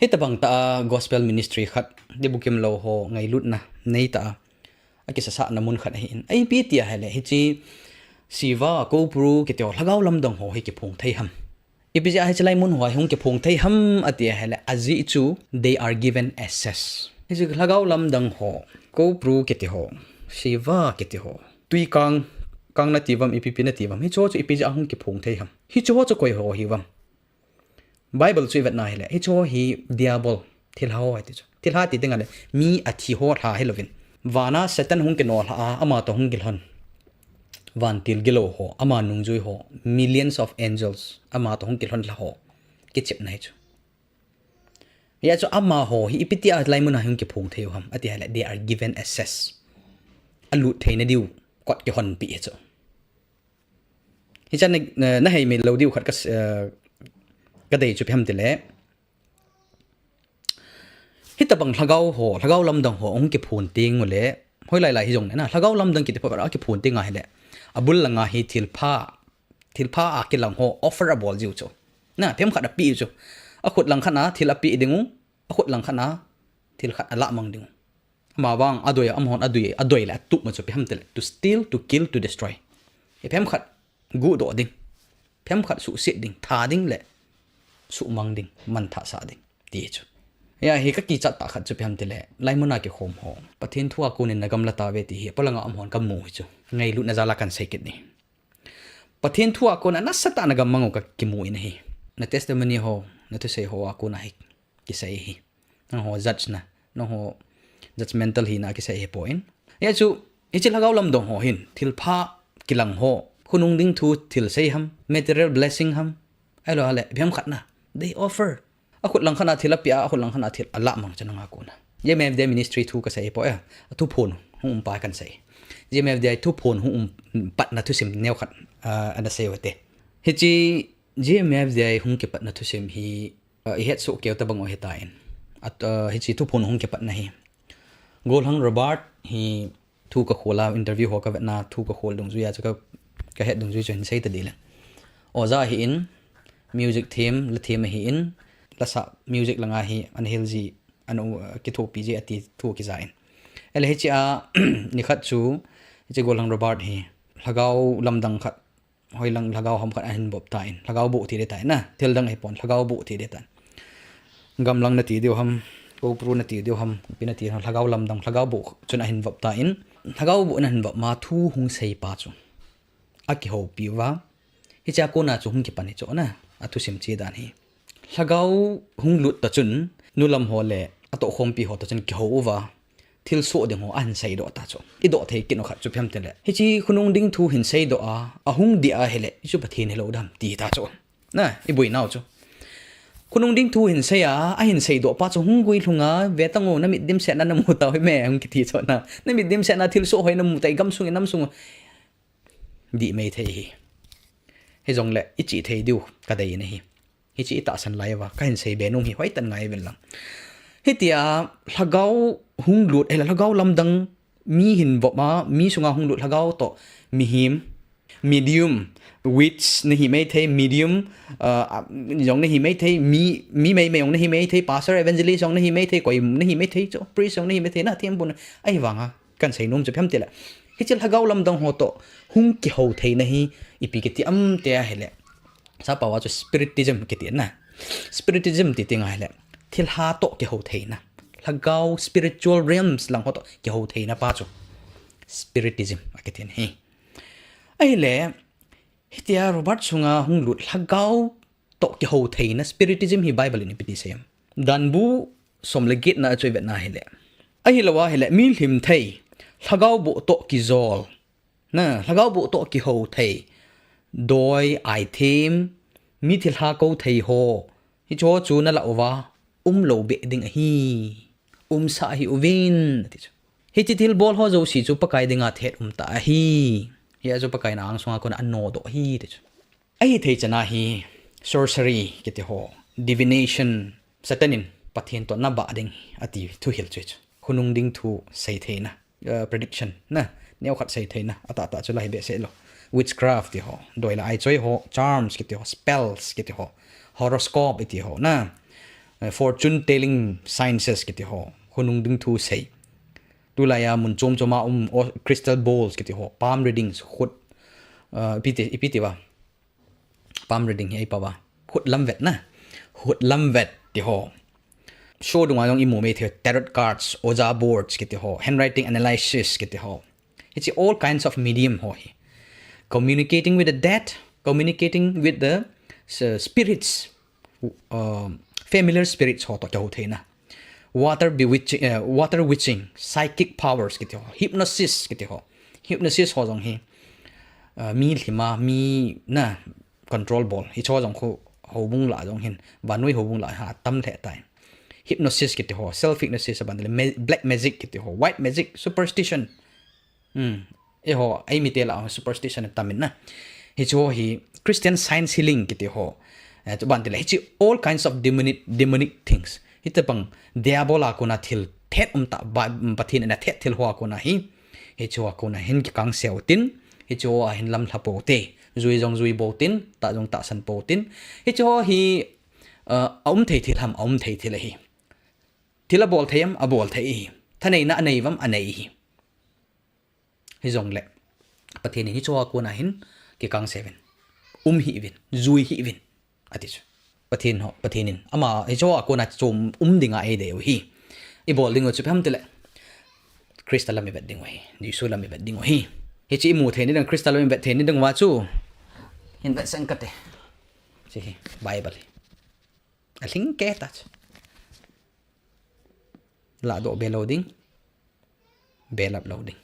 Hitabang ta gospel ministry khat debukim lo ho ngai lut na nei ta akisa sa namun khat hin ai pi tia hele hi chi Shiva Koupru ke teo Lhagao Lamdang ho hi ke phung thei ham ipija hai chalai mun hoi hung ke phung thei ham atia hele azi chu they are given access hi chi Lhagao Lamdang ho Koupru ke te ho Shiva ke te ho tui kang na tivam ipipi na tivam hi cho chu ipija hung ke phung thei ham hi cho cho koi ho hi wam Bible chu vet na hele hi cho hi diabol thilha ho ti chu thilha ti tenga le mi athi ho tha helovin wana satan hung ke no ha ama to hung gilhon van til gilo ho ama nungjui ho millions of angels ama to hung gilhon la ho ke chep nai chu ya chu ama ho hi ipiti a lai mun hung ke phung theu ham ati hele they are given access alu theina diu kot ke hon pi chu hi chan na hei me lo diu khat ka cái đây chụp hem tele hít tập bằng Lhagao Lamdang ho ông kịp phun tiếng ngồi lẽ hoi lại hi dùng này na Lhagao Lamdang kịp phải kịp phun tiếng ngay lẽ abul là ngay hi thilha à cái lòng ho offerable jiu cho na phim khát pi cho akut lang khát na thilha pi dingu akut lang khát na thil khát ala mang dingu mà vang adoi amhon adoi là tụ mà chụp hem tele to steal to kill to destroy phim khát gu độ ding phim khát sự sự ding tha ding lẽ su mang ding man tha sa ding ti chu ya hi ka ki chat ta khat chu pyam tele lai mona ke khom ho Pathen thua ko ne nagam la ta ve ti hi polanga am hon kam mu chu ngai lu na zala kan sai kit ni Pathen thua ko na sata nagam mango ka ki mu in hi na testimony ho na to say ho ko na hi ki sai hi na ho judge na no ho judgmental hi na ki sai hi point ya chu ichil Lhagao Lamdang ho hin thilpha kilang ho khunung ding thu thil sei ham material blessing ham ai lo hale biam khat na they offer akut lang khana thilapia akut lang khana thil ala mang chananga ko na GMFDI ministry thu ka sai po ya thu phone hum pa kan sai GMFDI thu phone hum pat na thu sim neu khat ana sai wate hi chi GMFDI hum ke pat na thu sim hi I het so ke ta bang o hetain at hi chi thu phone hum ke pat na hi gol hang Robert hi thu ka khola interview ho ka na thu ka khol dong ju ya cha ka het dong ju chen sai ta dile oza hi in music theme la theme hi in la sa music langa hi an hilji anu ki tho pj ati thu ki zain ele hi cha ni khat chu chi golang Robert hi Lhagao Lamdang khat hoilang Lhagao ham khat an bob tain Lhagao bu ti de tai na thil dang hi pon Lhagao bu ti de tan gamlang na ti deu ham Koupru na ti deu ham pina ti Lhagao Lamdang Lhagao bu chuna hin bob tain Lhagao bu na hin bob ma thu hung sei pa chu aki ho piwa hi cha ko na chu hung ki pani cho na atu sim chi dan hi Lhagao hung lut ta chun nulam ho le ato khom pi ho ta chun ki ho wa thil so de ho an sai do ta cho I do thei ki no khat chu phem tele hi chi khunung ding thu hin sei do a hung di a hele chu Pathen hello dam ti ta cho na I bui nau cho khunung ding thu hin sei a hin sei do pa cho hung gui thunga ve tango na mit dim se na mu ta hoi me hung ki ti cho na mit dim se na thil so hoi na mu tai gam sung nam sung di mei thei hi hi jong le I chi thei diu ka dei na hi hi chi ta san lai wa ka hin sei be num hi hoi tan ngai vel lang hi tia Lhagao hung lut ela Lhagao Lamdang mi hin bo ma mi sunga hung lut Lhagao to mi him medium which na hi mei thei medium jong na hi mei thei mi mei mei jong na hi mei thei pastor evangelist jong na hi mei thei koi na hi mei thei cho priest jong na hi mei thei na thiam bun ai wanga kan sei num chu phem tela hi chil Lhagao Lamdang ho to hung ki ho thei na hi ipi ke ti am te a hele sa pa wa chu spiritism ke ti na spiritism ti tinga hele thilha to ke ho thei na Lhagao spiritual realms lang ho to ke ho thei na pa chu spiritism ke tin hi ai le hitia Robert sunga hung lut Lhagao to ke ho thei na spiritism hi Bible ni piti sem dan bu som le git na choi vet na hele ai lawa hele mil him thei Lhagao bu to kijol na Lhagao bu to ki ho thei doi ai thêm mi thilha ko thei ho hi cho chu na la wa lo be ding hi sa hi uvin hi ti til bol ho zo si chu pakai dinga thet ta hi ya zo pakai na ang songa ko na no do hi ti ai thei chana hi sorcery ki ti ho divination satanin Pathen to na ba ding ati thu hil chu khunung ding thu sei theina prediction na neo khat sei theina ata chu lai be se lo witchcraft ti ho doi la ai choi ho charms ki ti ho spells ki ti ho horoscope ti ho na fortune telling sciences kiti ho hunung ding thu sei tu la ya mun chom choma crystal balls kiti ho palm readings khut ipiti ba palm reading ai pa ba khut lam vet na khut lam vet ti ho show dunga yong imu me the tarot cards oja boards kiti ho handwriting analysis kiti ho it's all kinds of medium ho hi communicating with the dead, communicating with the spirits, familiar spirits ho to kihoutheina. Water witching, psychic powers kiti ho, hypnosis kiti ho. Hypnosis ho jong hi mi lima mi na control ball hi cho jong ho hobung la jong hin banui hobung la ha tam the tai. Hypnosis kiti ho, self hypnosis abandele black magic kiti ho, white magic, superstition. Ho ai mi te la superstition tamin na hi cho hi Christian science healing kiti ho to ban te hi all kinds of demonic things hi te pang diabola ko na thil thet ta pathin na thet thil ho ko na hi cho ko na hin ki kang seo tin hi cho a hin lam thapo te zui jong zui bo tin ta jong ta san po tin hi cho hi thei thil ham thei thil hi thila bol theim a bol thei thanei na anei vam anei hi hi zong le pathen hi cho ko na hin ki kang seven hi vin zui hi vin atis pathenin ama hi cho ko na chom dinga e de hi I bol ding chu pham tele crystal lam bet ding hi jisu lam bet ding hi chi mu the ni dang crystal lam bet the ni dang wa chu hin bet sang kate chi bible I think ke ta la do be loading be lap loading